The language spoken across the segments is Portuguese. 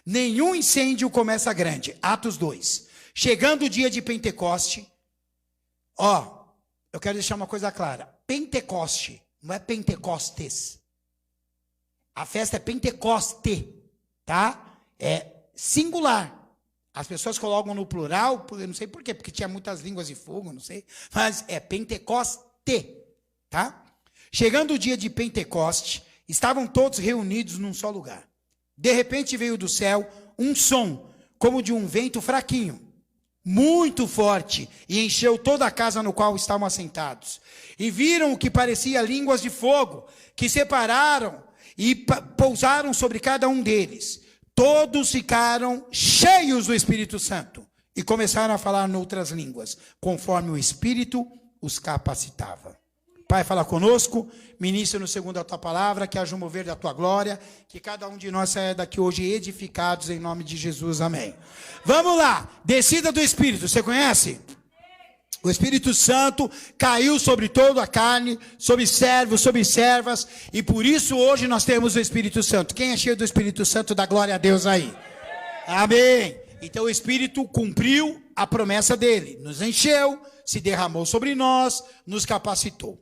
Nenhum incêndio começa grande. Atos 2. Chegando o dia de Pentecoste, eu quero deixar uma coisa clara. Pentecoste, não é Pentecostes. A festa é Pentecoste, tá? É singular. As pessoas colocam no plural, eu não sei por quê, porque tinha muitas línguas de fogo, não sei. Mas é Pentecoste, tá? Chegando o dia de Pentecoste, estavam todos reunidos num só lugar. De repente veio do céu um som, como de um vento fraquinho, muito forte, e encheu toda a casa no qual estavam assentados. E viram o que parecia línguas de fogo, que separaram e pousaram sobre cada um deles. Todos ficaram cheios do Espírito Santo e começaram a falar noutras línguas, conforme o Espírito os capacitava. Pai, fala conosco, ministra no segundo a tua palavra, que haja um mover da tua glória, que cada um de nós saia daqui hoje edificados em nome de Jesus, amém. Vamos lá, descida do Espírito, você conhece? O Espírito Santo caiu sobre toda a carne, sobre servos, sobre servas, e por isso hoje nós temos o Espírito Santo. Quem é cheio do Espírito Santo, dá glória a Deus aí. Amém. Então o Espírito cumpriu a promessa dele, nos encheu, se derramou sobre nós, nos capacitou.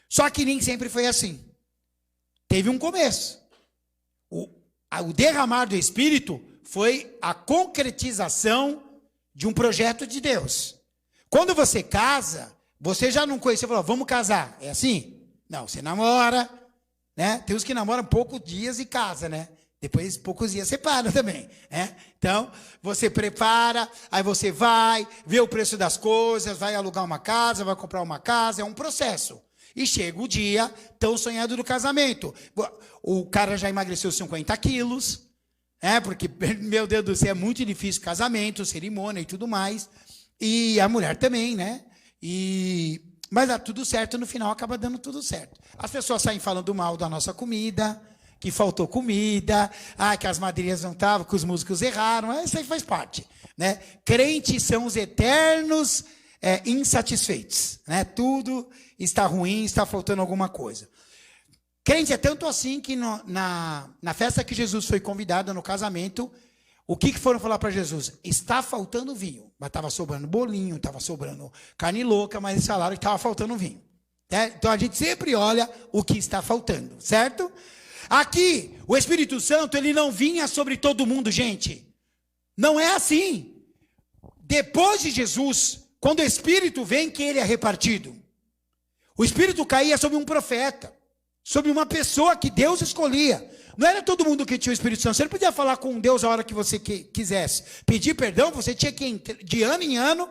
Só que nem sempre foi assim. Teve um começo. O derramar do Espírito foi a concretização de um projeto de Deus. Quando você casa, você já não conhece, você falou, vamos casar. É assim? Não, você namora, né? Tem uns que namoram poucos dias e casa, né? Depois, poucos dias, separa também, né? Então, você prepara, aí você vai, vê o preço das coisas, vai alugar uma casa, vai comprar uma casa, é um processo. E chega o dia tão sonhado do casamento. O cara já emagreceu 50 quilos, né? Porque, meu Deus do céu, é muito difícil casamento, cerimônia e tudo mais. E a mulher também, né? Mas dá tudo certo, no final acaba dando tudo certo. As pessoas saem falando mal da nossa comida, que faltou comida, que as madrinhas não estavam, que os músicos erraram, isso aí faz parte, né? Crentes são os eternos insatisfeitos, né? Tudo está ruim, está faltando alguma coisa. Crente é tanto assim que na festa que Jesus foi convidado, no casamento, o que foram falar para Jesus? Está faltando vinho. Mas estava sobrando bolinho, estava sobrando carne louca, mas eles falaram que estava faltando vinho. Então a gente sempre olha o que está faltando, certo? Aqui, o Espírito Santo, ele não vinha sobre todo mundo, gente. Não é assim. Depois de Jesus, quando o Espírito vem, que ele é repartido. O Espírito caía sobre um profeta, sobre uma pessoa que Deus escolhia. Não era todo mundo que tinha o Espírito Santo. Você não podia falar com Deus a hora que você quisesse. Pedir perdão, você tinha que, de ano em ano,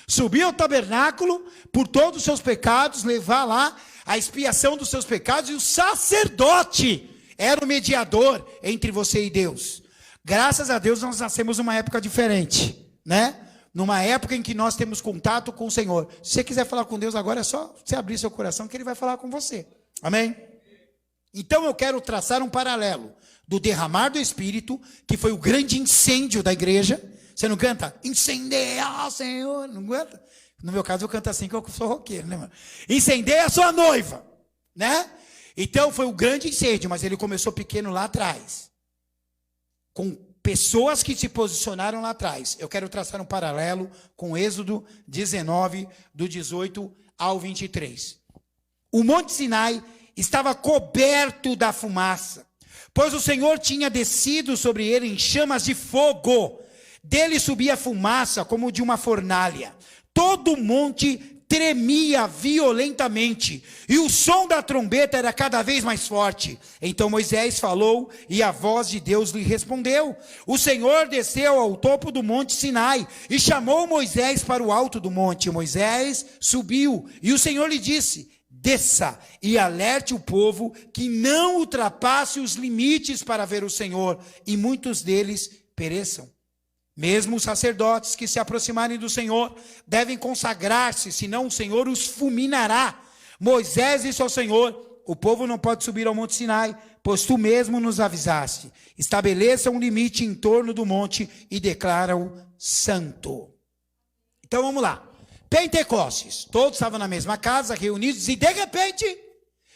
subir ao tabernáculo por todos os seus pecados, levar lá a expiação dos seus pecados, e o sacerdote era o mediador entre você e Deus. Graças a Deus nós nascemos numa época diferente, né? Numa época em que nós temos contato com o Senhor. Se você quiser falar com Deus agora, é só você abrir seu coração que Ele vai falar com você. Amém? Então eu quero traçar um paralelo do derramar do Espírito, que foi o grande incêndio da igreja. Você não canta? Incendeia, Senhor. Não canta? No meu caso eu canto assim, que eu sou roqueiro, né, mano? Incendeia a sua noiva, né? Então foi o grande incêndio, mas ele começou pequeno lá atrás. Com pessoas que se posicionaram lá atrás. Eu quero traçar um paralelo com Êxodo 19, do 18 ao 23. O Monte Sinai estava coberto da fumaça, pois o Senhor tinha descido sobre ele em chamas de fogo. Dele subia fumaça como de uma fornalha. Todo o monte tremia violentamente, e o som da trombeta era cada vez mais forte. Então Moisés falou, e a voz de Deus lhe respondeu. O Senhor desceu ao topo do monte Sinai, e chamou Moisés para o alto do monte. Moisés subiu, e o Senhor lhe disse: desça e alerte o povo que não ultrapasse os limites para ver o Senhor, e muitos deles pereçam. Mesmo os sacerdotes que se aproximarem do Senhor devem consagrar-se, senão o Senhor os fulminará. Moisés disse ao Senhor: o povo não pode subir ao monte Sinai, pois tu mesmo nos avisaste. Estabeleça um limite em torno do monte e declara-o santo. Então vamos lá. Pentecostes, todos estavam na mesma casa, reunidos, e de repente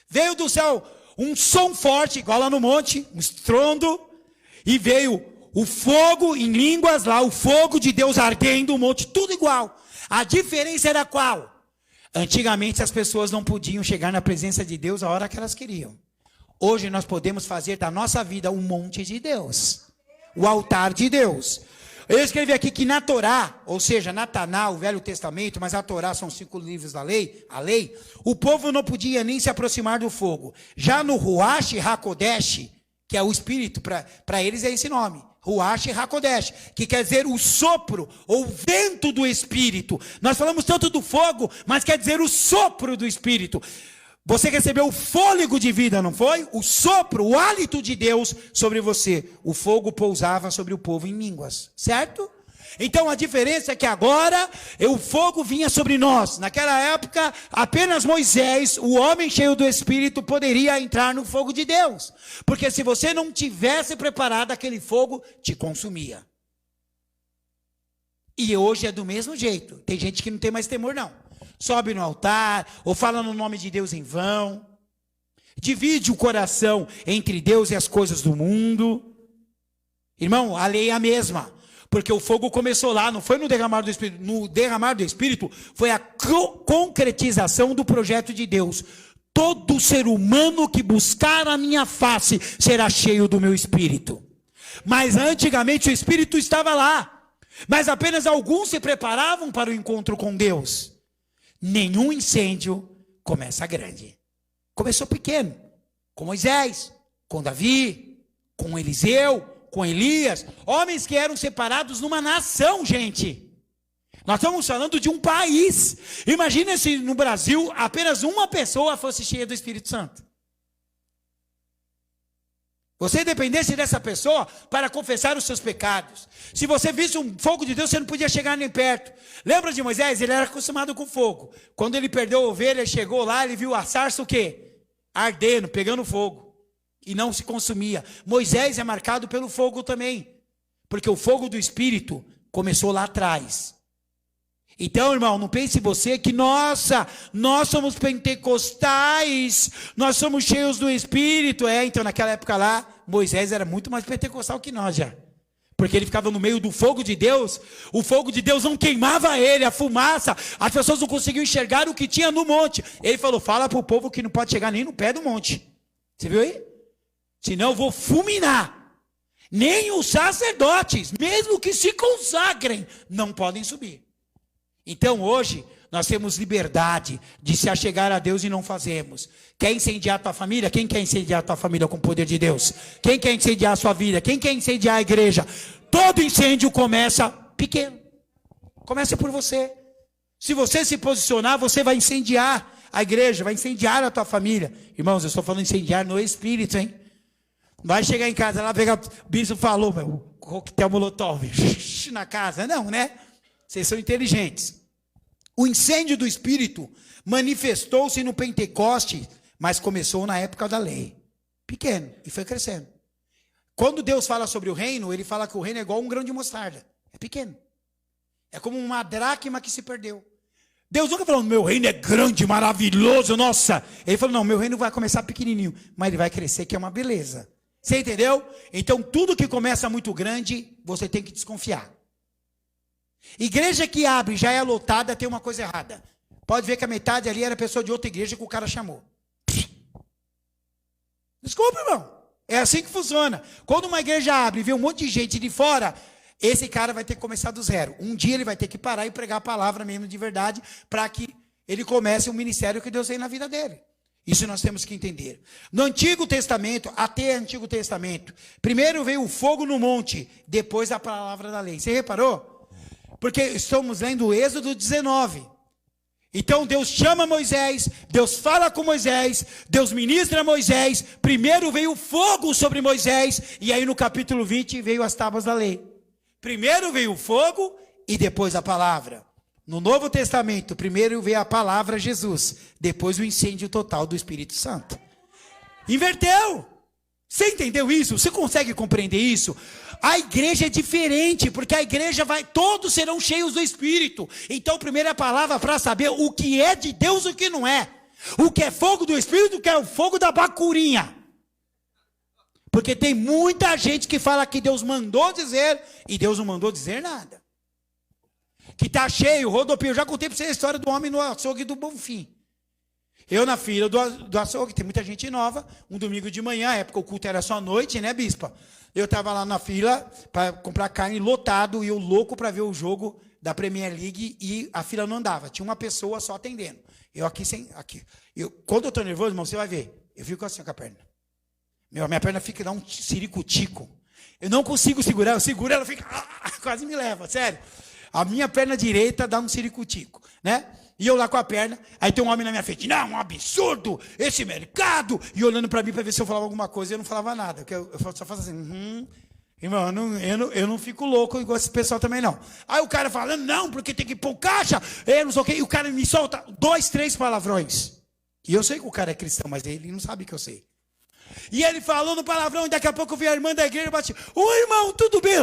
veio do céu um som forte, igual lá no monte, um estrondo, e veio O fogo em línguas lá, o fogo de Deus ardendo, o monte, tudo igual. A diferença era qual? Antigamente as pessoas não podiam chegar na presença de Deus a hora que elas queriam. Hoje nós podemos fazer da nossa vida um monte de Deus. O altar de Deus. Eu escrevi aqui que na Torá, ou seja, na Taná, o Velho Testamento, mas a Torá são 5 livros da lei, a lei, o povo não podia nem se aproximar do fogo. Já no Ruach HaKodesh, que é o Espírito, para eles é esse nome. Ruach HaKodesh, que quer dizer o sopro, ou vento do Espírito. Nós falamos tanto do fogo, mas quer dizer o sopro do Espírito. Você recebeu o fôlego de vida, não foi? O sopro, o hálito de Deus sobre você. O fogo pousava sobre o povo em línguas, certo? Então a diferença é que agora o fogo vinha sobre nós. Naquela época, apenas Moisés, o homem cheio do Espírito, poderia entrar no fogo de Deus. Porque se você não tivesse preparado, aquele fogo te consumia. E hoje é do mesmo jeito. Tem gente que não tem mais temor, não. Sobe no altar, ou fala no nome de Deus em vão. Divide o coração entre Deus e as coisas do mundo. Irmão, a lei é a mesma. Porque o fogo começou lá, não foi no derramar do Espírito. No derramar do Espírito foi a concretização do projeto de Deus. Todo ser humano que buscar a minha face será cheio do meu Espírito. Mas antigamente o Espírito estava lá. Mas apenas alguns se preparavam para o encontro com Deus. Nenhum incêndio começa grande. Começou pequeno, com Moisés, com Davi, com Eliseu, com Elias, homens que eram separados numa nação, gente. Nós estamos falando de um país. Imagina se no Brasil apenas uma pessoa fosse cheia do Espírito Santo. Você dependesse dessa pessoa para confessar os seus pecados. Se você visse um fogo de Deus, você não podia chegar nem perto. Lembra de Moisés? Ele era acostumado com fogo. Quando ele perdeu a ovelha, ele chegou lá, ele viu a sarça o quê? Ardendo, pegando fogo. E não se consumia. Moisés é marcado pelo fogo também. Porque o fogo do Espírito começou lá atrás. Então, irmão, não pense você que, nossa, nós somos pentecostais, nós somos cheios do Espírito. Então naquela época lá, Moisés era muito mais pentecostal que nós já. Porque ele ficava no meio do fogo de Deus, o fogo de Deus não queimava ele, a fumaça, as pessoas não conseguiam enxergar o que tinha no monte. Ele falou, fala para o povo que não pode chegar nem no pé do monte. Você viu aí? Senão eu vou fulminar. Nem os sacerdotes, mesmo que se consagrem, não podem subir. Então hoje nós temos liberdade de se achegar a Deus e não fazemos. Quer incendiar a tua família? Quem quer incendiar a tua família com o poder de Deus? Quem quer incendiar a sua vida? Quem quer incendiar a igreja? Todo incêndio começa pequeno. Começa por você. Se você se posicionar, você vai incendiar a igreja, vai incendiar a tua família. Irmãos, eu estou falando incendiar no Espírito, hein? Vai chegar em casa, lá pegar, o bispo falou, o coquetel molotov na casa. Não, né? Vocês são inteligentes. O incêndio do Espírito manifestou-se no Pentecoste, mas começou na época da lei. Pequeno, e foi crescendo. Quando Deus fala sobre o reino, ele fala que o reino é igual a um grão de mostarda. É pequeno. É como uma dracma que se perdeu. Deus nunca falou, meu reino é grande, maravilhoso, nossa. Ele falou, não, meu reino vai começar pequenininho, mas ele vai crescer, que é uma beleza. Você entendeu? Então, tudo que começa muito grande, você tem que desconfiar. Igreja que abre já é lotada, tem uma coisa errada. Pode ver que a metade ali era pessoa de outra igreja que o cara chamou. Desculpa, irmão. É assim que funciona. Quando uma igreja abre e vê um monte de gente de fora, esse cara vai ter que começar do zero. Um dia ele vai ter que parar e pregar a palavra mesmo de verdade, para que ele comece o ministério que Deus tem na vida dele. Isso nós temos que entender. No Antigo Testamento, até Antigo Testamento, primeiro veio o fogo no monte, depois a palavra da lei. Você reparou? Porque estamos lendo o Êxodo 19. Então Deus chama Moisés, Deus fala com Moisés, Deus ministra a Moisés, primeiro veio o fogo sobre Moisés, e aí no capítulo 20 veio as tábuas da lei. Primeiro veio o fogo e depois a palavra. No Novo Testamento, primeiro veio a palavra Jesus, depois o incêndio total do Espírito Santo. Inverteu. Você entendeu isso? Você consegue compreender isso? A igreja é diferente, porque a igreja todos serão cheios do Espírito. Então, primeira palavra para saber o que é de Deus e o que não é. O que é fogo do Espírito, o que é o fogo da bacurinha. Porque tem muita gente que fala que Deus mandou dizer e Deus não mandou dizer nada. Que está cheio, rodopio. Eu já contei para você a história do homem no açougue do Bonfim. Eu na fila do açougue, tem muita gente nova, um domingo de manhã, a época o culto era só à noite, né, bispa? Eu estava lá na fila para comprar carne, lotado, e eu louco para ver o jogo da Premier League, e a fila não andava. Tinha uma pessoa só atendendo. Eu aqui sem... aqui. Quando eu estou nervoso, irmão, você vai ver. Eu fico assim com a perna. Minha perna fica, dá um ciricutico. Eu não consigo segurar, eu seguro, ela fica... quase me leva, sério. A minha perna direita dá um ciricutico, né? E eu lá com a perna, aí tem um homem na minha frente, não, um absurdo, esse mercado, e olhando para mim para ver se eu falava alguma coisa, eu não falava nada, eu só faço assim, irmão, eu não fico louco igual esse pessoal também não. Aí o cara falando, não, porque tem que pôr caixa, não sei o quê, e o cara me solta 2, 3 palavrões, e eu sei que o cara é cristão, mas ele não sabe que eu sei. E ele falou no palavrão, e daqui a pouco eu vi a irmã da igreja e bati, ô irmão, tudo bem?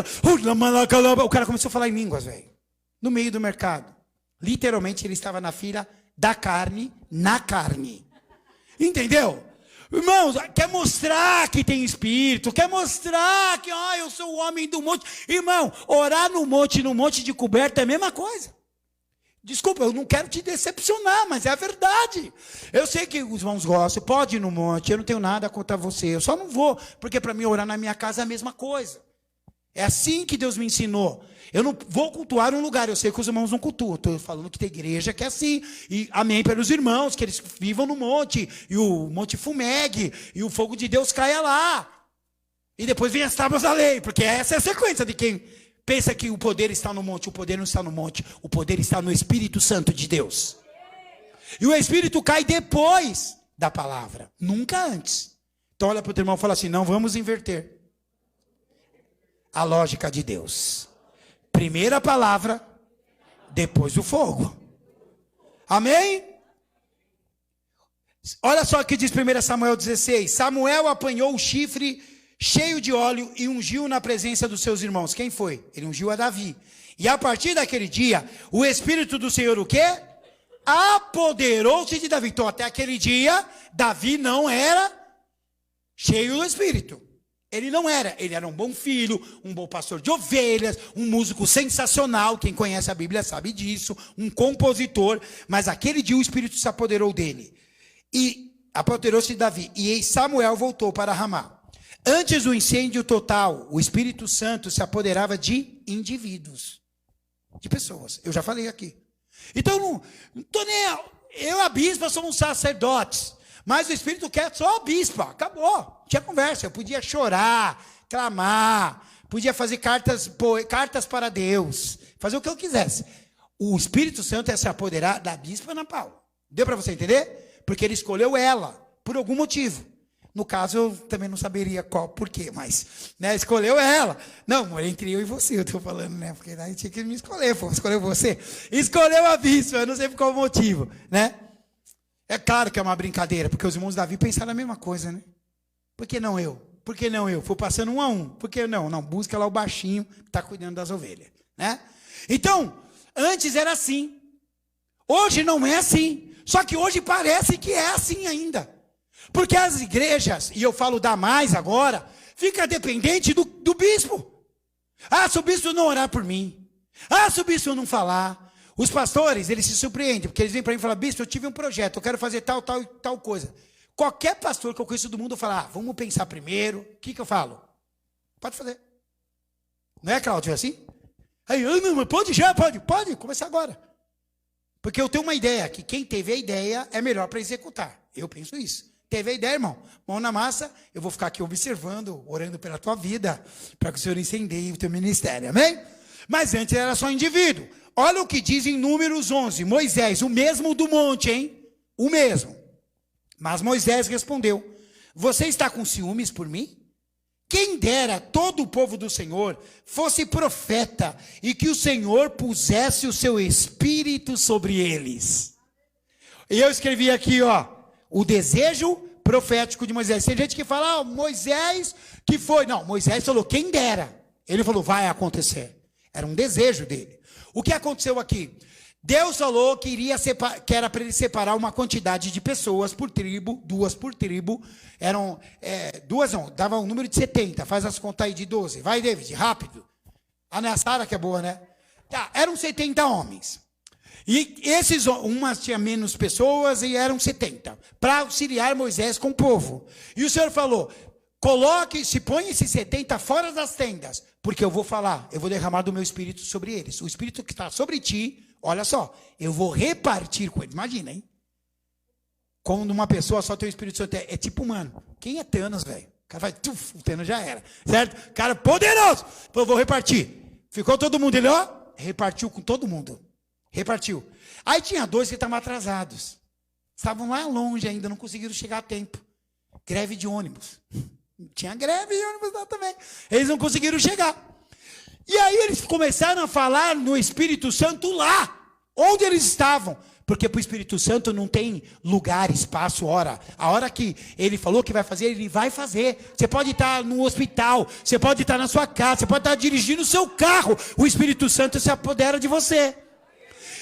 O cara começou a falar em línguas, velho, no meio do mercado. Literalmente, ele estava na fila da carne, na carne. Entendeu? Irmãos, quer mostrar que tem espírito, quer mostrar que eu sou o homem do monte. Irmão, orar no monte de coberta é a mesma coisa. Desculpa, eu não quero te decepcionar, mas é a verdade. Eu sei que os irmãos gostam, pode ir no monte, eu não tenho nada contra você. Eu só não vou, porque para mim orar na minha casa é a mesma coisa. É assim que Deus me ensinou. Eu não vou cultuar um lugar, eu sei que os irmãos não cultuam. Estou falando que tem igreja que é assim. E amém pelos irmãos, que eles vivam no monte. E o monte fumegue. E o fogo de Deus caia lá. E depois vem as tábuas da lei. Porque essa é a sequência de quem pensa que o poder está no monte. O poder não está no monte. O poder está no Espírito Santo de Deus. E o Espírito cai depois da palavra. Nunca antes. Então olha para o teu irmão e fala assim, não vamos inverter a lógica de Deus. Primeiro a palavra, depois o fogo. Amém? Olha só o que diz 1 Samuel 16. Samuel apanhou o chifre cheio de óleo e ungiu na presença dos seus irmãos. Quem foi? Ele ungiu a Davi. E a partir daquele dia, o Espírito do Senhor o quê? Apoderou-se de Davi. Então até aquele dia, Davi não era cheio do Espírito. Ele não era, ele era um bom filho, um bom pastor de ovelhas, um músico sensacional, quem conhece a Bíblia sabe disso, um compositor, mas aquele dia o Espírito se apoderou dele, e apoderou-se de Davi, e Samuel voltou para Ramá. Antes do incêndio total, o Espírito Santo se apoderava de indivíduos, de pessoas, eu já falei aqui. Então, não estou nem, eu e a bispa somos sacerdotes, mas o Espírito quer só a bispa, acabou. Tinha conversa, eu podia chorar, clamar, podia fazer cartas para Deus, fazer o que eu quisesse. O Espírito Santo é se apoderar da bispa Ana Paula. Deu para você entender? Porque ele escolheu ela, por algum motivo. No caso, eu também não saberia qual, por quê, mas escolheu ela. Não, entre eu e você, eu estou falando, né? Porque daí tinha que me escolher, escolheu você. Escolheu a bispa, eu não sei por qual motivo, né? É claro que é uma brincadeira, porque os irmãos de Davi pensaram a mesma coisa, né? Por que não eu? Por que não eu? Fui passando 1 a 1. Por que não? Não, busca lá o baixinho que está cuidando das ovelhas, né? Então, antes era assim. Hoje não é assim. Só que hoje parece que é assim ainda. Porque as igrejas, e eu falo da mais agora, fica dependente do bispo. Ah, se o bispo não orar por mim. Ah, se o bispo não falar. Os pastores, eles se surpreendem, porque eles vêm para mim e falam, bispo, eu tive um projeto, eu quero fazer tal e tal coisa. Qualquer pastor que eu conheço do mundo fala, vamos pensar primeiro. O que eu falo? Pode fazer. Não é, Cláudio? É assim? Aí, não, mas pode já, pode começar agora. Porque eu tenho uma ideia, que quem teve a ideia é melhor para executar. Eu penso isso. Teve a ideia, irmão? Mão na massa, eu vou ficar aqui observando, orando pela tua vida, para que o Senhor incendeie o teu ministério, amém? Mas antes era só indivíduo. Olha o que diz em Números 11, Moisés, o mesmo do monte, hein? O mesmo. Mas Moisés respondeu, você está com ciúmes por mim? Quem dera todo o povo do Senhor fosse profeta e que o Senhor pusesse o seu espírito sobre eles. E eu escrevi aqui, o desejo profético de Moisés. Tem gente que fala, Moisés que foi. Não, Moisés falou, quem dera. Ele falou, vai acontecer. Era um desejo dele. O que aconteceu aqui? Deus falou que que era para ele separar uma quantidade de pessoas por tribo, 2 por tribo. Eram 2 não, dava um número de 70. Faz as contas aí de 12. Vai, David, rápido. A Sara que é boa, né? Tá, eram 70 homens. E esses, umas tinha menos pessoas e eram 70. Para auxiliar Moisés com o povo. E o Senhor falou, põe esses 70 fora das tendas. Porque eu vou derramar do meu espírito sobre eles. O espírito que está sobre ti, olha só, eu vou repartir com eles. Imagina, hein? Quando uma pessoa só tem o Espírito Santo, é tipo humano. Quem é Thanos, velho? O cara vai, o Thanos já era, certo? Cara poderoso. Eu vou repartir. Ficou todo mundo, ele, ó, repartiu com todo mundo. Repartiu. Aí tinha 2 que estavam atrasados. Estavam lá longe ainda, não conseguiram chegar a tempo. Greve de ônibus. Tinha greve de ônibus lá também. Eles não conseguiram chegar. E aí eles começaram a falar no Espírito Santo lá, onde eles estavam. Porque para o Espírito Santo não tem lugar, espaço, hora. A hora que ele falou que vai fazer, ele vai fazer. Você pode estar no hospital, você pode estar na sua casa, você pode estar dirigindo o seu carro. O Espírito Santo se apodera de você.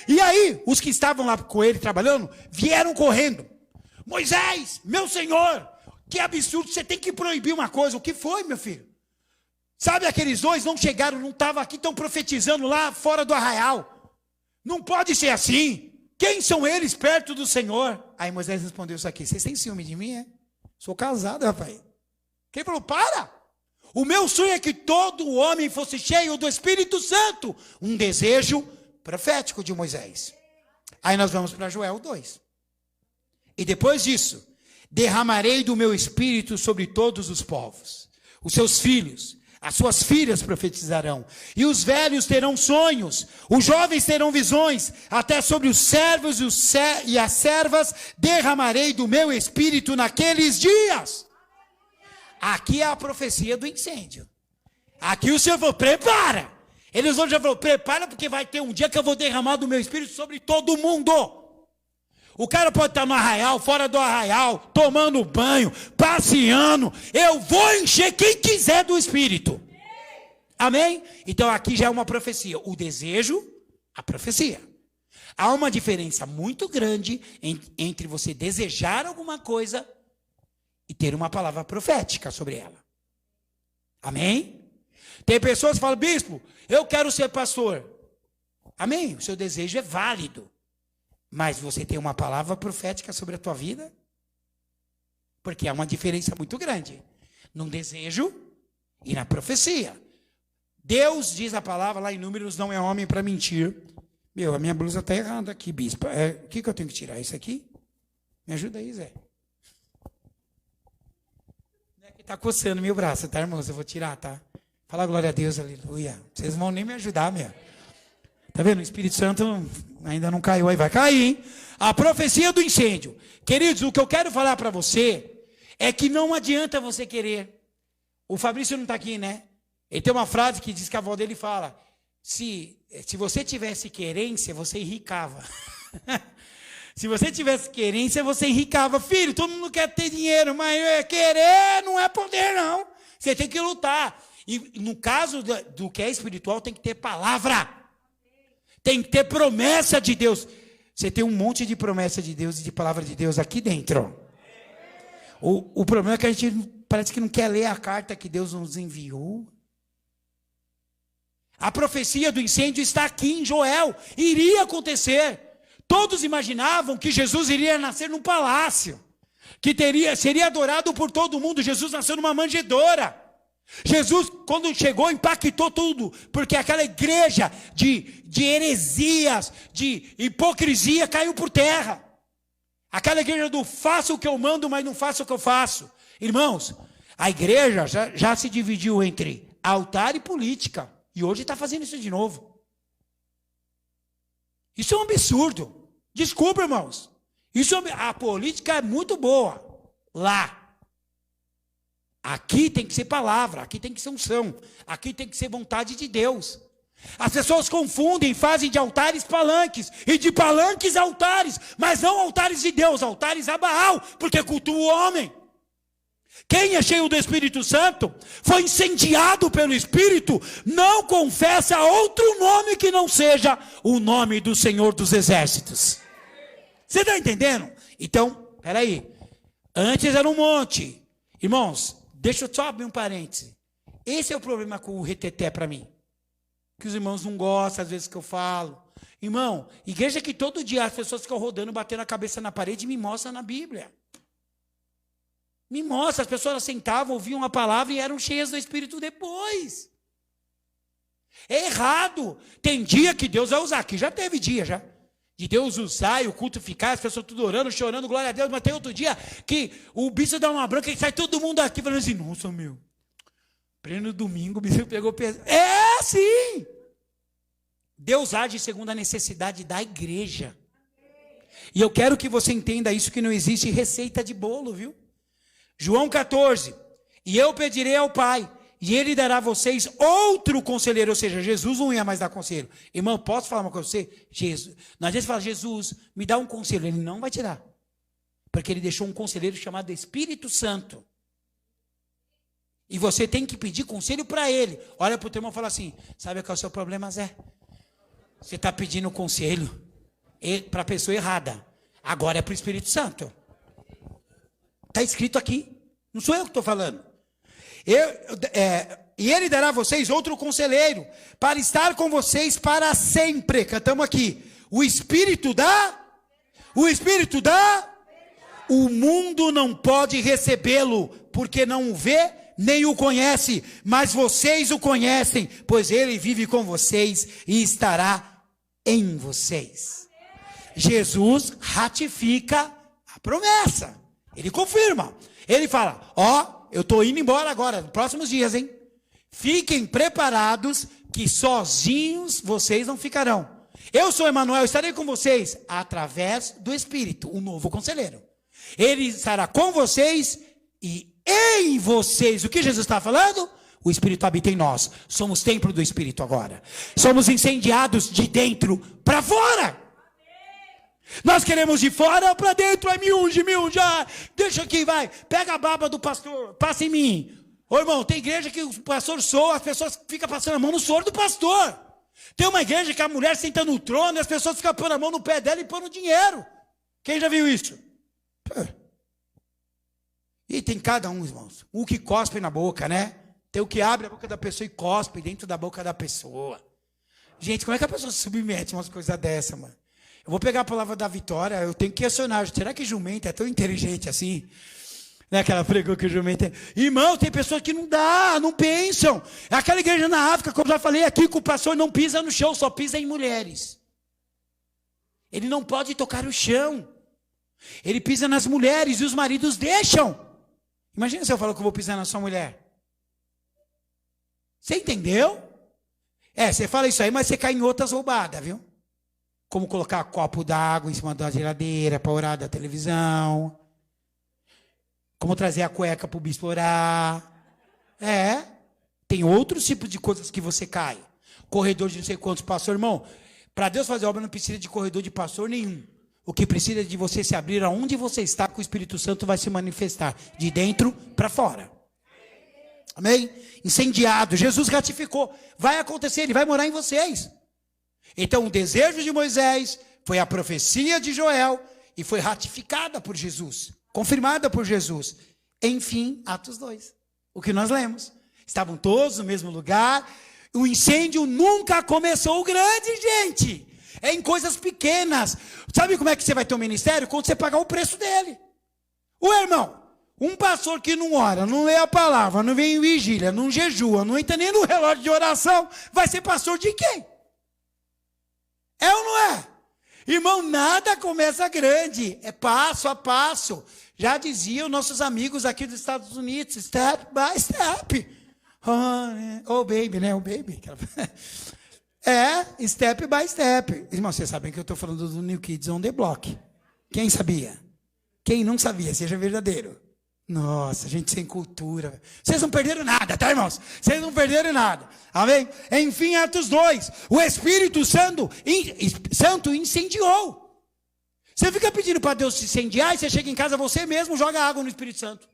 E aí, os que estavam lá com ele trabalhando, vieram correndo. Moisés, meu senhor, que absurdo, você tem que proibir uma coisa. O que foi, meu filho? Sabe, aqueles 2 não chegaram, não estavam aqui, estão profetizando lá fora do arraial. Não pode ser assim. Quem são eles perto do Senhor? Aí Moisés respondeu isso aqui. Vocês têm ciúme de mim, é? Sou casado, rapaz. Quem falou, para. O meu sonho é que todo homem fosse cheio do Espírito Santo. Um desejo profético de Moisés. Aí nós vamos para Joel 2. E depois disso, derramarei do meu espírito sobre todos os povos. Os seus filhos, as suas filhas profetizarão. E os velhos terão sonhos. Os jovens terão visões. Até sobre os servos e as servas derramarei do meu espírito naqueles dias. Aqui é a profecia do incêndio. Aqui o Senhor falou, prepara. Eles hoje já falaram, prepara porque vai ter um dia que eu vou derramar do meu espírito sobre todo mundo. O cara pode estar no arraial, fora do arraial, tomando banho, passeando. Eu vou encher quem quiser do espírito. Amém? Então aqui já é uma profecia. O desejo, a profecia. Há uma diferença muito grande entre você desejar alguma coisa e ter uma palavra profética sobre ela. Amém? Tem pessoas que falam, bispo, eu quero ser pastor. Amém? O seu desejo é válido. Mas você tem uma palavra profética sobre a tua vida? Porque há uma diferença muito grande no desejo e na profecia. Deus diz a palavra lá em Números, não é homem para mentir. A minha blusa está errada aqui, bispo. O que eu tenho que tirar? Isso aqui? Me ajuda aí, Zé. Está coçando meu braço, tá, irmãos? Eu vou tirar, tá? Fala glória a Deus, aleluia. Vocês vão nem me ajudar, meu. Tá vendo? O Espírito Santo ainda não caiu aí, vai cair, hein? A profecia do incêndio. Queridos, o que eu quero falar para você é que não adianta você querer. O Fabrício não está aqui, né? Ele tem uma frase que diz que a avó dele fala, se você tivesse querência, você enricava. Se você tivesse querência, você enricava. Filho, todo mundo quer ter dinheiro, mas querer não é poder, não. Você tem que lutar. E no caso do que é espiritual, tem que ter palavra. Tem que ter promessa de Deus. Você tem um monte de promessa de Deus e de palavra de Deus aqui dentro. O problema é que a gente parece que não quer ler a carta que Deus nos enviou. A profecia do incêndio está aqui em Joel. Iria acontecer. Todos imaginavam que Jesus iria nascer num palácio. Que seria adorado por todo mundo. Jesus nasceu numa manjedoura. Jesus, quando chegou, impactou tudo, porque aquela igreja de heresias, de hipocrisia, caiu por terra. Aquela igreja do faço o que eu mando, mas não faço o que eu faço. Irmãos, a igreja já se dividiu entre altar e política, e hoje está fazendo isso de novo. Isso é um absurdo. Desculpa, irmãos. A política é muito boa lá. Aqui tem que ser palavra, aqui tem que ser unção, aqui tem que ser vontade de Deus. As pessoas confundem, fazem de altares palanques, e de palanques altares, mas não altares de Deus, altares a Baal, porque cultua o homem. Quem é cheio do Espírito Santo, foi incendiado pelo Espírito, não confessa outro nome que não seja o nome do Senhor dos Exércitos. Você está entendendo? Então, peraí. Antes era um monte. Irmãos, deixa eu só abrir um parêntese. Esse é o problema com o reteté para mim. Que os irmãos não gostam, às vezes, que eu falo. Irmão, igreja que todo dia as pessoas ficam rodando, batendo a cabeça na parede, me mostra na Bíblia. Me mostra, as pessoas sentavam, ouviam a palavra e eram cheias do Espírito depois. É errado. Tem dia que Deus vai usar, aqui já teve dia, já. De Deus usar e o culto ficar, as pessoas tudo orando, chorando, glória a Deus, mas tem outro dia que o bicho dá uma branca e sai todo mundo aqui falando assim, nossa, meu, pleno domingo, o bicho pegou peso. É, sim. Deus age segundo a necessidade da igreja. E eu quero que você entenda isso, que não existe receita de bolo, viu? João 14, e eu pedirei ao Pai, e Ele dará a vocês outro conselheiro, ou seja, Jesus não ia mais dar conselho. Irmão, posso falar uma coisa para você? Jesus, às vezes fala, Jesus, me dá um conselho. Ele não vai te dar, porque Ele deixou um conselheiro chamado Espírito Santo. E você tem que pedir conselho para Ele. Olha para o teu irmão e fala assim, sabe qual é o seu problema, Zé? Você está pedindo conselho para a pessoa errada. Agora é para o Espírito Santo. Está escrito aqui. Não sou eu que estou falando. E Ele dará a vocês outro conselheiro, para estar com vocês para sempre. Cantamos aqui. O Espírito dá. O mundo não pode recebê-lo, porque não o vê, nem o conhece. Mas vocês o conhecem, pois Ele vive com vocês e estará em vocês. Jesus ratifica a promessa. Ele confirma. Ele fala, eu estou indo embora agora, nos próximos dias, hein? Fiquem preparados, que sozinhos vocês não ficarão. Eu sou Emmanuel, estarei com vocês através do Espírito, o novo conselheiro. Ele estará com vocês e em vocês. O que Jesus está falando? O Espírito habita em nós. Somos templo do Espírito agora. Somos incendiados de dentro para fora. Nós queremos de fora para dentro. Ai, me unge, deixa aqui, vai. Pega a barba do pastor, passa em mim. Ô irmão, tem igreja que o pastor soa, as pessoas ficam passando a mão no soro do pastor. Tem uma igreja que a mulher senta no trono e as pessoas ficam pondo a mão no pé dela e pondo dinheiro. Quem já viu isso? E tem cada um, irmãos. Um que cospe na boca, né? Tem o que abre a boca da pessoa e cospe dentro da boca da pessoa. Gente, como é que a pessoa se submete a umas coisas dessa, mano? Eu vou pegar a palavra da Vitória, eu tenho que questionar. Será que jumento é tão inteligente assim? Né, que ela pregou que o jumento é... Irmão, tem pessoas que não pensam. É aquela igreja na África, como eu já falei aqui, que o pastor não pisa no chão, só pisa em mulheres. Ele não pode tocar o chão. Ele pisa nas mulheres e os maridos deixam. Imagina se eu falo que eu vou pisar na sua mulher. Você entendeu? Você fala isso aí, mas você cai em outras roubadas, viu? Como colocar copo d'água em cima da geladeira para orar da televisão. Como trazer a cueca para o bispo orar. Tem outros tipos de coisas que você cai. Corredor de não sei quantos pastor, irmão. Para Deus fazer obra não precisa de corredor de pastor nenhum. O que precisa é de você se abrir aonde você está, que o Espírito Santo vai se manifestar. De dentro para fora. Amém? Incendiado. Jesus ratificou. Vai acontecer, Ele vai morar em vocês. Então o desejo de Moisés foi a profecia de Joel e foi ratificada por Jesus. Confirmada por Jesus. Enfim, Atos 2. O que nós lemos. Estavam todos no mesmo lugar. O incêndio nunca começou grande, gente. É em coisas pequenas. Sabe como é que você vai ter um ministério? Quando você pagar o preço dele. Irmão, um pastor que não ora, não lê a palavra, não vem em vigília, não jejua, não entra nem no relógio de oração, vai ser pastor de quem? É ou não é? Irmão, nada começa grande, é passo a passo. Já diziam nossos amigos aqui dos Estados Unidos, step by step. Oh baby, né? Oh baby. Step by step. Irmão, vocês sabem que eu estou falando do New Kids on the Block. Quem sabia? Quem não sabia, seja verdadeiro. Nossa, gente sem cultura. Vocês não perderam nada, tá, irmãos? Vocês não perderam nada. Amém? Enfim, Atos 2. O Espírito Santo incendiou. Você fica pedindo para Deus se incendiar e você chega em casa, você mesmo joga água no Espírito Santo.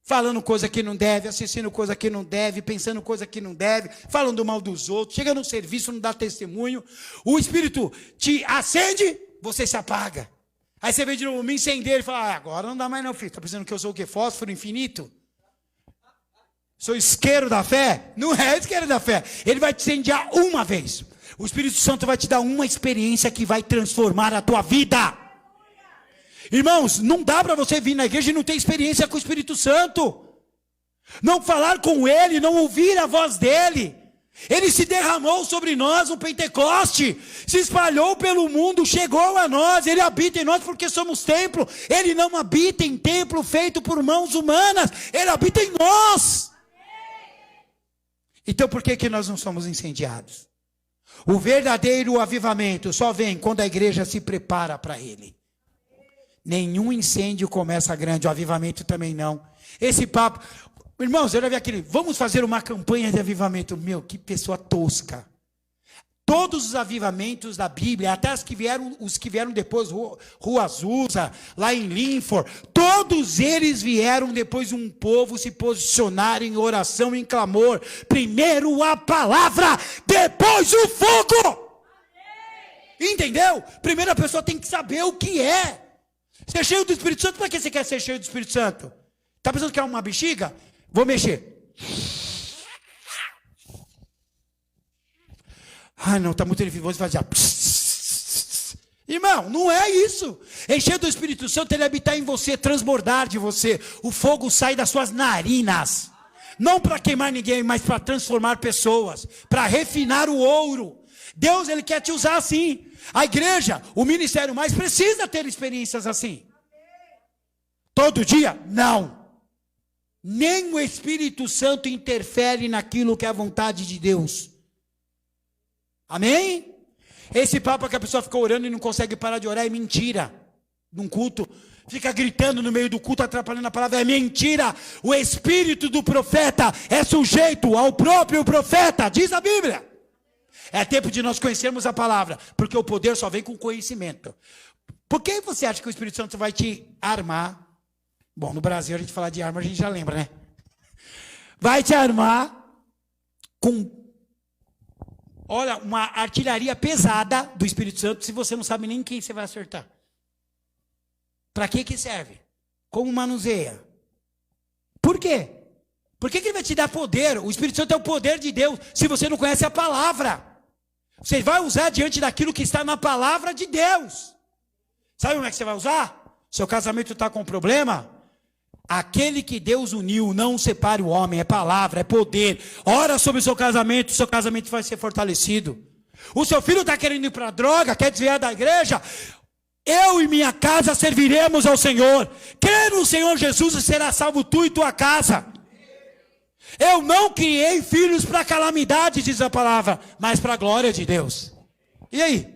falando coisa que não deve, assistindo coisa que não deve, pensando coisa que não deve, falando mal dos outros, chega no serviço, não dá testemunho, o Espírito te acende, você se apaga. Aí você vem de novo, me incender e fala, agora não dá mais não, filho, está pensando que eu sou o quê? Fósforo infinito? Sou isqueiro da fé? Não é isqueiro da fé, ele vai te incendiar uma vez. O Espírito Santo vai te dar uma experiência que vai transformar a tua vida. Irmãos, não dá para você vir na igreja e não ter experiência com o Espírito Santo. Não falar com Ele, não ouvir a voz dEle. Ele se derramou sobre nós no Pentecoste, se espalhou pelo mundo, chegou a nós, Ele habita em nós porque somos templo. Ele não habita em templo feito por mãos humanas, Ele habita em nós. Então por que nós não somos incendiados? O verdadeiro avivamento só vem quando a igreja se prepara para ele. Nenhum incêndio começa grande, o avivamento também não. Esse papo, irmãos, eu já vi aquele, vamos fazer uma campanha de avivamento. Meu, que pessoa tosca. Todos os avivamentos da Bíblia, até os que vieram depois, Rua Azusa, lá em Linford, todos eles vieram depois de um povo se posicionar em oração, em clamor. Primeiro a palavra, depois o fogo. Entendeu? Primeiro a pessoa tem que saber o que é. Ser cheio do Espírito Santo, para que você quer ser cheio do Espírito Santo? Está pensando que é uma bexiga? Vou mexer. Ah, não, está muito difícil, vou fazer. Irmão, não é isso. Encher do Espírito Santo, ele habitar em você, transbordar de você. O fogo sai das suas narinas. Não para queimar ninguém, mas para transformar pessoas. Para refinar o ouro. Deus, ele quer te usar assim. A igreja, o ministério mais precisa ter experiências assim. Todo dia? Não. Nem o Espírito Santo interfere naquilo que é a vontade de Deus. Amém? Esse papo que a pessoa fica orando e não consegue parar de orar é mentira. Num culto, fica gritando no meio do culto, atrapalhando a palavra, é mentira. O espírito do profeta é sujeito ao próprio profeta, diz a Bíblia. É tempo de nós conhecermos a palavra, porque o poder só vem com conhecimento. Por que você acha que o Espírito Santo vai te armar? Bom, no Brasil a gente fala de arma, a gente já lembra, né? Vai te armar com, olha, uma artilharia pesada do Espírito Santo, se você não sabe nem quem você vai acertar. Para que serve? Como manuseia? Por quê? Por que ele vai te dar poder? O Espírito Santo é o poder de Deus, se você não conhece a palavra. Você vai usar diante daquilo que está na palavra de Deus. Sabe como é que você vai usar? Seu casamento está com problema? Aquele que Deus uniu, não separe o homem, é palavra, é poder. Ora sobre o seu casamento vai ser fortalecido. O seu filho está querendo ir para a droga, quer desviar da igreja? Eu e minha casa serviremos ao Senhor. Crê no Senhor Jesus e será salvo tu e tua casa. Eu não criei filhos para calamidade, diz a palavra, mas para a glória de Deus. E aí?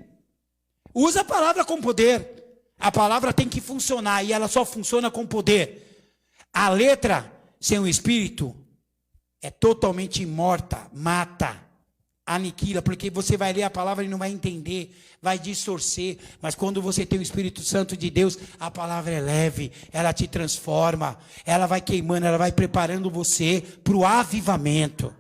Usa a palavra com poder. A palavra tem que funcionar e ela só funciona com poder. A letra sem o espírito é totalmente morta, mata, aniquila, porque você vai ler a palavra e não vai entender, vai distorcer. Mas quando você tem o Espírito Santo de Deus, a palavra é leve, ela te transforma, ela vai queimando, ela vai preparando você para o avivamento.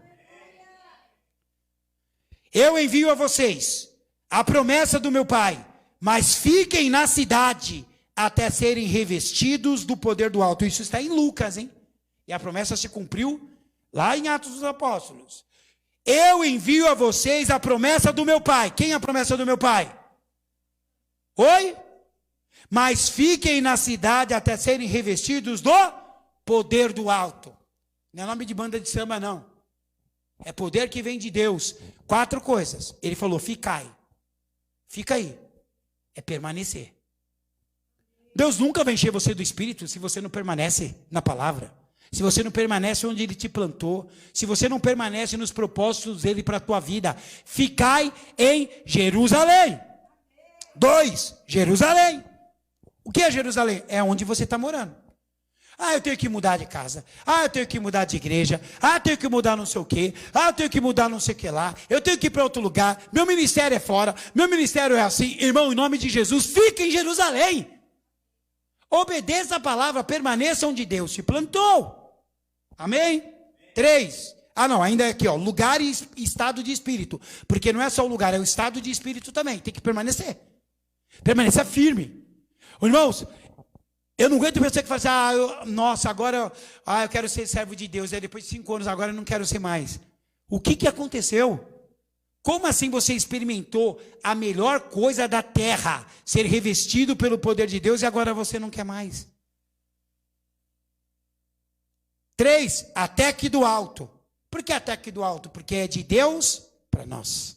Eu envio a vocês a promessa do meu Pai, mas fiquem na cidade até serem revestidos do poder do alto. Isso está em Lucas, hein? E a promessa se cumpriu lá em Atos dos Apóstolos. Eu envio a vocês a promessa do meu Pai. Quem é a promessa do meu Pai? Oi? Mas fiquem na cidade até serem revestidos do poder do alto. Não é nome de banda de samba, não. É poder que vem de Deus. 4 coisas. Ele falou, ficai. Fica aí. É permanecer. Deus nunca vai encher você do Espírito se você não permanece na palavra. Se você não permanece onde Ele te plantou. Se você não permanece nos propósitos dEle para a tua vida. Ficai em Jerusalém. 2, Jerusalém. O que é Jerusalém? É onde você está morando. Ah, eu tenho que mudar de casa. Ah, eu tenho que mudar de igreja. Ah, eu tenho que mudar não sei o quê. Ah, eu tenho que mudar não sei o que lá. Eu tenho que ir para outro lugar. Meu ministério é fora. Meu ministério é assim. Irmão, em nome de Jesus, fique em Jerusalém. Obedeça a palavra, permaneça onde Deus te plantou. Amém? 3. Ah, não, ainda é aqui, ó, lugar e estado de espírito. Porque não é só o lugar, é o estado de espírito também. Tem que permanecer. Permanecer firme. Irmãos, eu não aguento pensar que fala assim, nossa, agora eu quero ser servo de Deus. Aí depois de 5 anos, agora eu não quero ser mais. O que aconteceu? Como assim você experimentou a melhor coisa da terra, ser revestido pelo poder de Deus, e agora você não quer mais? 3, até que do alto. Por que até que do alto? Porque é de Deus para nós.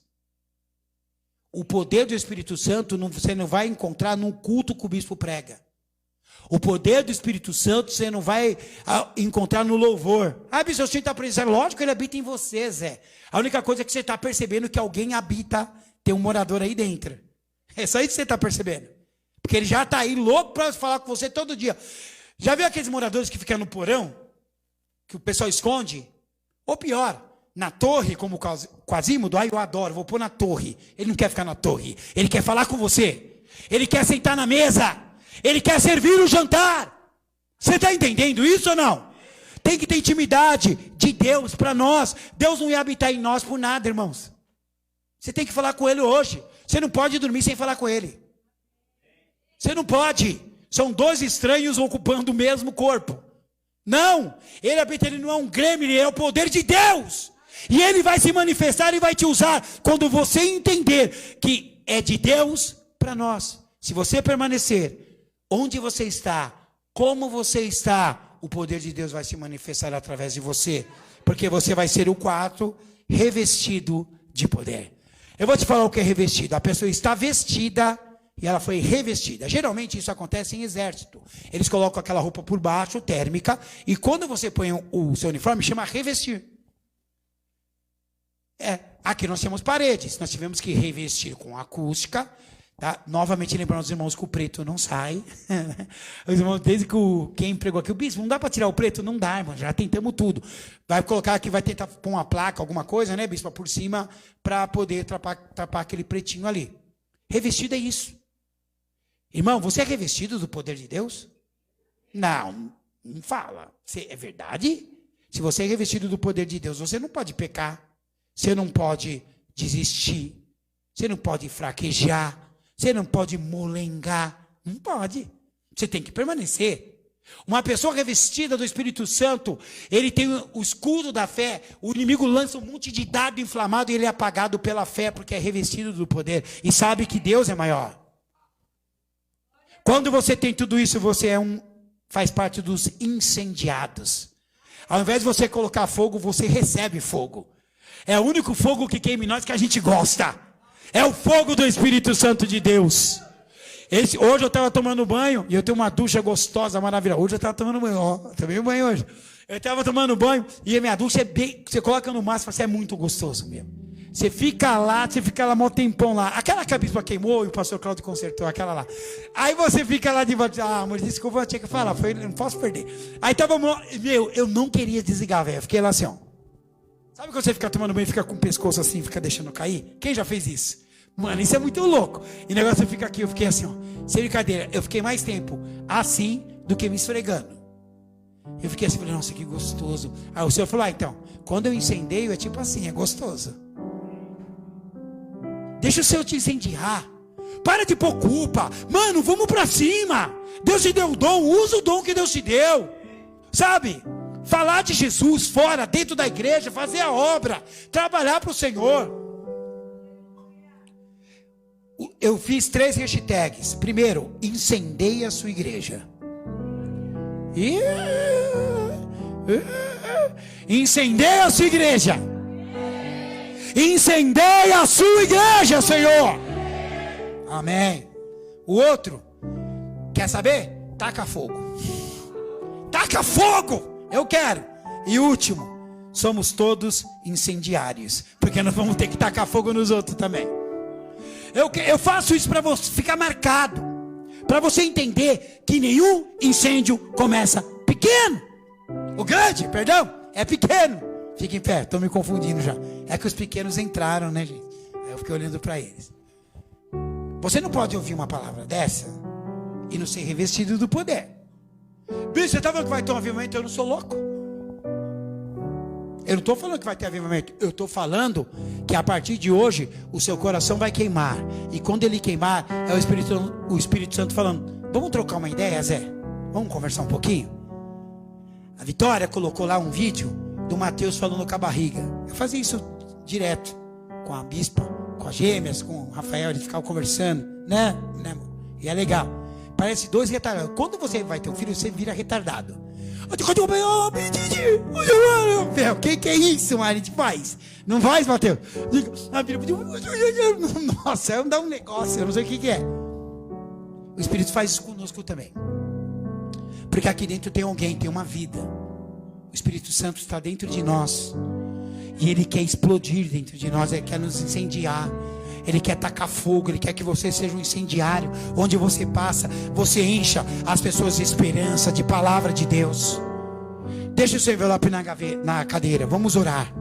O poder do Espírito Santo você não vai encontrar num culto que o bispo prega. O poder do Espírito Santo você não vai encontrar no louvor. Bispo, o senhor está precisando. Lógico que ele habita em você, Zé. A única coisa é que você está percebendo que alguém habita, tem um morador aí dentro. É só isso que você está percebendo. Porque ele já está aí louco para falar com você todo dia. Já viu aqueles moradores que ficam no porão? Que o pessoal esconde? Ou pior, na torre, como o Quasimodo, eu adoro, vou pôr na torre. Ele não quer ficar na torre, ele quer falar com você. Ele quer sentar na mesa. Ele quer servir o jantar. Você está entendendo isso ou não? Tem que ter intimidade de Deus para nós. Deus não ia habitar em nós por nada, irmãos. Você tem que falar com Ele hoje. Você não pode dormir sem falar com Ele. Você não pode. São 2 estranhos ocupando o mesmo corpo. Não. Ele habita, ele não é um grêmio, ele é o poder de Deus. E Ele vai se manifestar e vai te usar quando você entender que é de Deus para nós. Se você permanecer onde você está, como você está, o poder de Deus vai se manifestar através de você. Porque você vai ser o 4 revestido de poder. Eu vou te falar o que é revestido. A pessoa está vestida e ela foi revestida. Geralmente isso acontece em exército. Eles colocam aquela roupa por baixo, térmica, e quando você põe o seu uniforme, chama revestir. Aqui nós temos paredes. Nós tivemos que revestir com acústica. Tá? Novamente lembrando os irmãos que o preto não sai. Os irmãos, desde que quem pregou aqui, o bispo, não dá para tirar o preto? Não dá, irmão, já tentamos tudo. Vai colocar aqui, vai tentar pôr uma placa, alguma coisa, né, bispo, por cima, para poder tapar aquele pretinho ali. Revestido é isso. Irmão, você é revestido do poder de Deus? Não fala. É verdade? Se você é revestido do poder de Deus, você não pode pecar, você não pode desistir, você não pode fraquejar, você não pode molengar, não pode. Você tem que permanecer. Uma pessoa revestida do Espírito Santo, ele tem o escudo da fé, o inimigo lança um monte de dardo inflamado e ele é apagado pela fé, porque é revestido do poder e sabe que Deus é maior. Quando você tem tudo isso, você faz parte dos incendiados. Ao invés de você colocar fogo, você recebe fogo. É o único fogo que queima em nós que a gente gosta. É o fogo do Espírito Santo de Deus. Hoje eu estava tomando banho, e eu tenho uma ducha gostosa, maravilhosa. Hoje eu estava tomando banho, tomei banho hoje. Eu estava tomando banho, e a minha ducha é bem, você coloca no máximo, é muito gostoso mesmo. Você fica lá mó tempão lá. Aquela que a bispa queimou, e o pastor Cláudio consertou, aquela lá. Aí você fica lá debaixo, amor, desculpa, eu tinha que falar, não posso perder. Aí tava, eu não queria desligar, velho, fiquei lá assim, ó. Sabe quando você fica tomando banho e fica com o pescoço assim, fica deixando cair? Quem já fez isso? Mano, isso é muito louco. E o negócio fica aqui, eu fiquei assim, ó. Sem brincadeira, eu fiquei mais tempo assim do que me esfregando. Eu fiquei assim, falei, nossa, que gostoso. Aí o senhor falou, então, quando eu incendeio é tipo assim, é gostoso. Deixa o Senhor te incendiar. Para de pôr culpa. Mano, vamos pra cima. Deus te deu um dom, usa o dom que Deus te deu. Sabe? Falar de Jesus fora, dentro da igreja, fazer a obra, trabalhar para o Senhor. Eu fiz 3 hashtags. Primeiro, incendeia a sua igreja. Incendeia a sua igreja. Incendeia a sua igreja, Senhor. Amém. O outro, quer saber? Taca fogo. Taca fogo. Eu quero. E último, somos todos incendiários, porque nós vamos ter que tacar fogo nos outros também. Eu faço isso para você ficar marcado, para você entender que nenhum incêndio começa pequeno. O grande, perdão, é pequeno. Fique em pé, estou me confundindo já. É que os pequenos entraram, né, gente? Eu fiquei olhando para eles. Você não pode ouvir uma palavra dessa e não ser revestido do poder. Bicho, você está falando que vai ter um avivamento? Eu não sou louco. Eu não estou falando que vai ter avivamento. Eu estou falando que a partir de hoje o seu coração vai queimar. E quando ele queimar, é o Espírito Santo falando: vamos trocar uma ideia, Zé? Vamos conversar um pouquinho? A Vitória colocou lá um vídeo do Mateus falando com a barriga. Eu fazia isso direto com a bispa, com as gêmeas, com o Rafael. Eles ficavam conversando, né? E é legal. Parece dois retardados. Quando você vai ter um filho, você vira retardado. O que é isso, Mari? A gente faz? Não faz, Mateus? Nossa, dá um negócio, eu não sei o que é. O Espírito faz isso conosco também. Porque aqui dentro tem alguém, tem uma vida. O Espírito Santo está dentro de nós. E Ele quer explodir dentro de nós. Ele quer nos incendiar. Ele quer tacar fogo. Ele quer que você seja um incendiário. Onde você passa, você encha as pessoas de esperança, de palavra de Deus. Deixa o seu envelope na cadeira. Vamos orar.